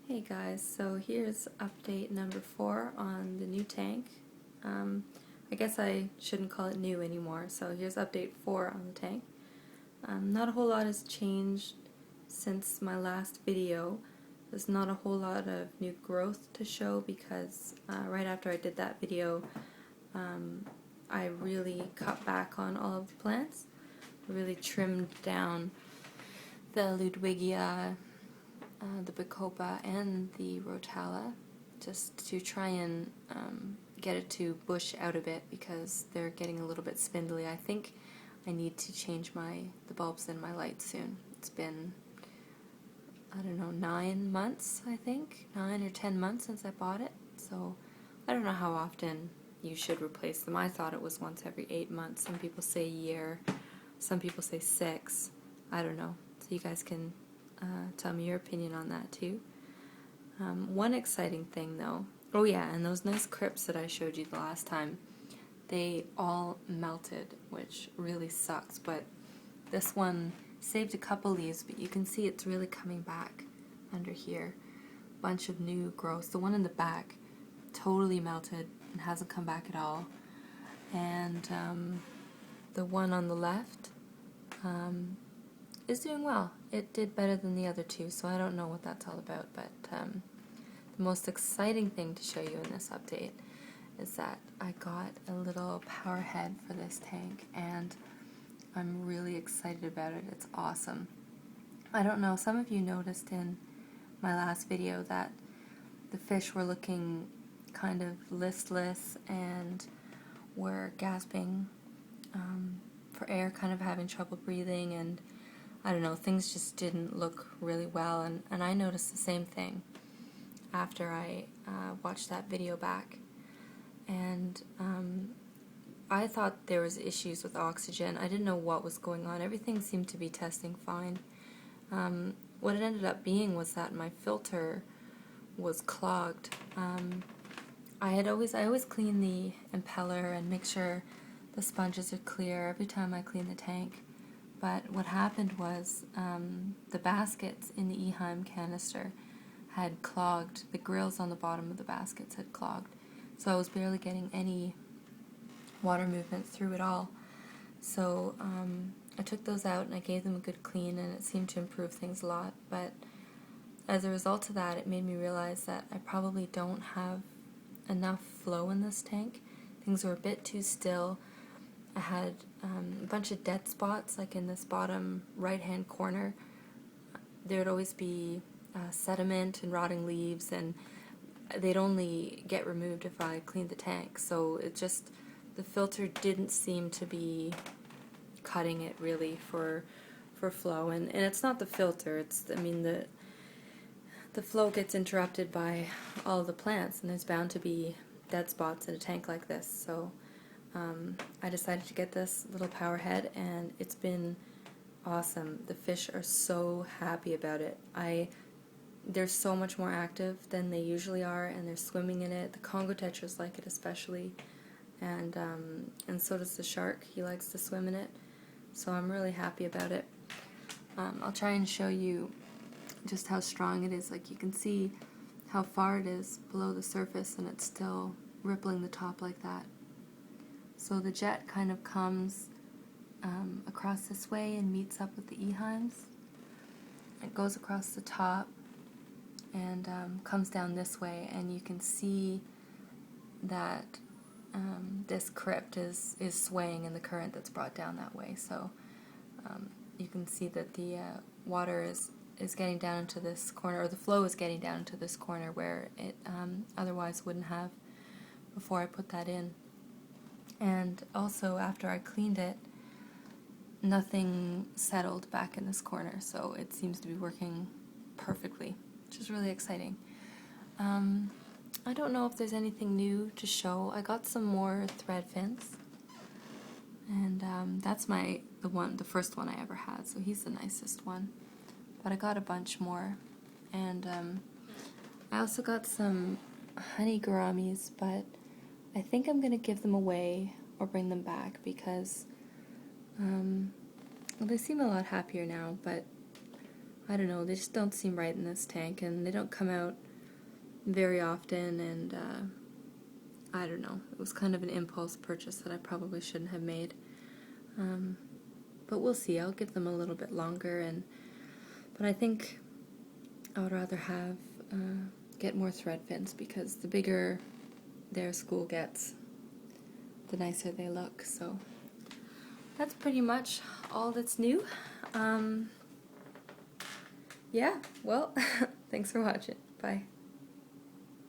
Hey guys, so here's update number 4 on the new tank. I guess I shouldn't call it new anymore, so here's update 4 on the tank. Not a whole lot has changed since my last video. There's not a whole lot of new growth to show because right after I did that video, I really cut back on all of the plants. I really trimmed down the Ludwigia, the Bacopa, and the Rotala, just to try and get it to bush out a bit because they're getting a little bit spindly. I think I need to change the bulbs in my light soon. It's been, I don't know, 9 months, I think, 9 or 10 months since I bought it, so I don't know how often you should replace them. I thought it was once every 8 months. Some people say a year, some people say 6. I don't know, so you guys can tell me your opinion on that too. One exciting thing though, oh yeah, and those nice crypts that I showed you the last time, they all melted, which really sucks, but this one saved a couple leaves, but you can see it's really coming back under here. Bunch of new growth. The one in the back totally melted and hasn't come back at all, and the one on the left is doing well. It did better than the other two, so I don't know what that's all about, but the most exciting thing to show you in this update is that I got a little power head for this tank, and I'm really excited about it. It's awesome. I don't know, some of you noticed in my last video that the fish were looking kind of listless and were gasping for air, kind of having trouble breathing, and I don't know, things just didn't look really well, and I noticed the same thing after I watched that video back. And I thought there was issues with oxygen. I didn't know what was going on. Everything seemed to be testing fine. What it ended up being was that my filter was clogged. I always clean the impeller and make sure the sponges are clear every time I clean the tank. But what happened was the baskets in the Eheim canister had clogged. The grills on the bottom of the baskets had clogged. So I was barely getting any water movement through it all. So I took those out and I gave them a good clean, and it seemed to improve things a lot. But as a result of that, it made me realize that I probably don't have enough flow in this tank. Things were a bit too still. I had a bunch of dead spots, like in this bottom right-hand corner. There would always be sediment and rotting leaves, and they'd only get removed if I cleaned the tank. So it just, the filter didn't seem to be cutting it really for flow. And it's not the filter, it's, I mean, the flow gets interrupted by all the plants, and there's bound to be dead spots in a tank like this. So I decided to get this little power head, and it's been awesome. The fish are so happy about it. They're so much more active than they usually are, and they're swimming in it. The Congo tetras like it especially, and so does the shark. He likes to swim in it, so I'm really happy about it. I'll try and show you just how strong it is. Like, you can see how far it is below the surface, and it's still rippling the top like that. So the jet kind of comes across this way and meets up with the Eheims. It goes across the top and comes down this way, and you can see that this crypt is swaying in the current that's brought down that way. So you can see that the water is getting down into this corner, or the flow is getting down into this corner where it otherwise wouldn't have before I put that in. And also, after I cleaned it, nothing settled back in this corner, so it seems to be working perfectly, which is really exciting. I don't know if there's anything new to show. I got some more thread fins, and that's the first one I ever had, so he's the nicest one. But I got a bunch more, and I also got some honey gouramis, but I think I'm going to give them away or bring them back because well, they seem a lot happier now, but I don't know, they just don't seem right in this tank, and they don't come out very often, and I don't know, it was kind of an impulse purchase that I probably shouldn't have made. But we'll see. I'll give them a little bit longer, but I think I would rather have get more thread fins, because the bigger their school gets, the nicer they look. So that's pretty much all that's new. Yeah, well, thanks for watching. Bye.